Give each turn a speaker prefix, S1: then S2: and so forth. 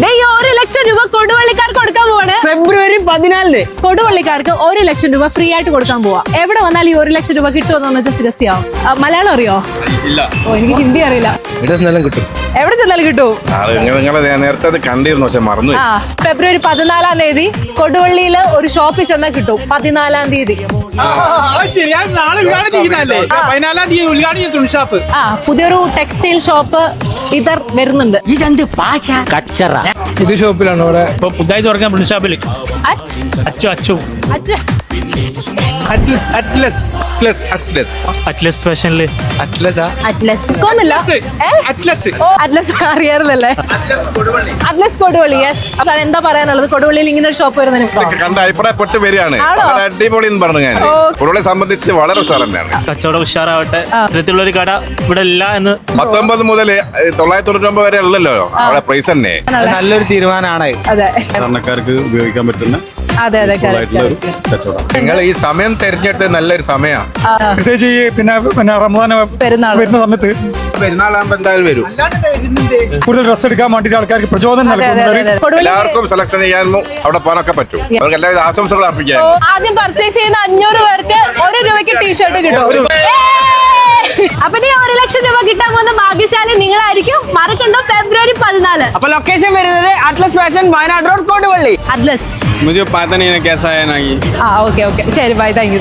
S1: ₹1 ലക്ഷം കൊടുവള്ളിക്കാർക്ക് കൊടുക്കാൻ പോവാണ്.
S2: ഫെബ്രുവരി 14
S1: കൊടുവള്ളിക്കാർക്ക് ₹1 ലക്ഷം ഫ്രീ ആയിട്ട് കൊടുക്കാൻ പോവാ. എവിടെ വന്നാൽ ഈ ₹1 ലക്ഷം കിട്ടുമെന്ന് വെച്ചാൽ സീരിയസ് ആവും. മലയാളം അറിയോ?
S3: ഇല്ല.
S1: ഓ, എനിക്ക് ഹിന്ദി അറിയില്ല.
S3: എവിടെ ചെന്നാലും കിട്ടും.
S1: എവിടെ ചെന്നാലും കിട്ടും.
S3: നിങ്ങളെ നേരത്തെ അത് കണ്ടിരുന്നു, പക്ഷെ മറന്നു.
S1: ഫെബ്രുവരി 14 കൊടുവള്ളിയിൽ ഒരു ഷോപ്പിൽ ചെന്നാൽ കിട്ടും. 14 പുതിയൊരു ടെക്സ്റ്റൈൽ ഷോപ്പ് ഇതർ വരുന്നുണ്ട്.
S2: ഇതെന്ത് പാച്ച കച്ചറ.
S4: പുതിയ ഷോപ്പിലാണ് ഇവിടെ ഇപ്പൊ പുതുതായി തുറക്കാൻ പ്രിന്റ് ഷോപ്പിൽ അറ്റ്ലസ് ഫാഷനില്
S1: അറ്റ്ലസ് അറിയാറില്ലല്ലേ? അറ്റ്ലസ് കൊടുവള്ളി. യെസ്. എന്താ പറയാനുള്ളത്? കൊടുവള്ളിയിൽ ഇങ്ങനെ ഒരു ഷോപ്പ് വരുന്നതിന്
S3: കണ്ട അഭിപ്രായപ്പെട്ട് വരികയാണ്. അടിപൊളി എന്ന് പറഞ്ഞു ഞാൻ. കൊടുവള്ളിയെ സംബന്ധിച്ച് വളരെ ഉഷാർ തന്നെയാണ്.
S4: കച്ചവടം ഉഷാറാവട്ടെ. ഇത്തരത്തിലുള്ള ഒരു കട ഇവിടെ ഇല്ല എന്ന്
S3: 19 മുതൽ 999 വരെ ഉള്ളല്ലോ അവിടെ പ്രൈസ് തന്നെ.
S4: നല്ലൊരു തീരുമാനമാണ്.
S1: അതെ,
S3: സാധാരണക്കാർക്ക് ഉപയോഗിക്കാൻ പറ്റുന്ന
S1: അതെ, അതെ.
S3: കച്ചവടം. നിങ്ങൾ ഈ സമയം തെരഞ്ഞിട്ട് നല്ലൊരു സമയമാണ്.
S4: പ്രത്യേകിച്ച് പിന്നെ റമദാൻ
S1: പെരുന്നാൾ
S4: വരുന്ന സമയത്ത്
S3: പെരുന്നാളാകുമ്പോ എന്തായാലും വരും.
S4: കൂടുതൽ ഡ്രസ് എടുക്കാൻ വേണ്ടിയിട്ട് ആൾക്കാർക്ക് പ്രചോദനം നൽകുന്നുണ്ട്.
S3: എല്ലാവർക്കും സെലക്ഷൻ ചെയ്യാനും അവിടെ പോകാനൊക്കെ പറ്റും. അവർക്ക് എല്ലാവിധ ആശംസകൾ അർപ്പിക്കാൻ.
S1: ആദ്യം പർച്ചേസ് ചെയ്യുന്ന 500 പേർക്ക് ₹1 ടീഷർട്ട് കിട്ടും. അപ്പൊ ഈ ₹1 ലക്ഷം കിട്ടാൻ പോകുന്ന ഭാഗ്യശാലി നിങ്ങളായിരിക്കും. മറക്കണ്ട, ഫെബ്രുവരി 14.
S2: അപ്പൊ ലൊക്കേഷൻ വരുന്നത് Atlas fashion, Wayanad road, Koduvally.
S1: Atlas.
S4: मुझे पता नहीं कैसा है ना ये.
S1: ഓക്കെ. ശരി, ബൈ. Thank you.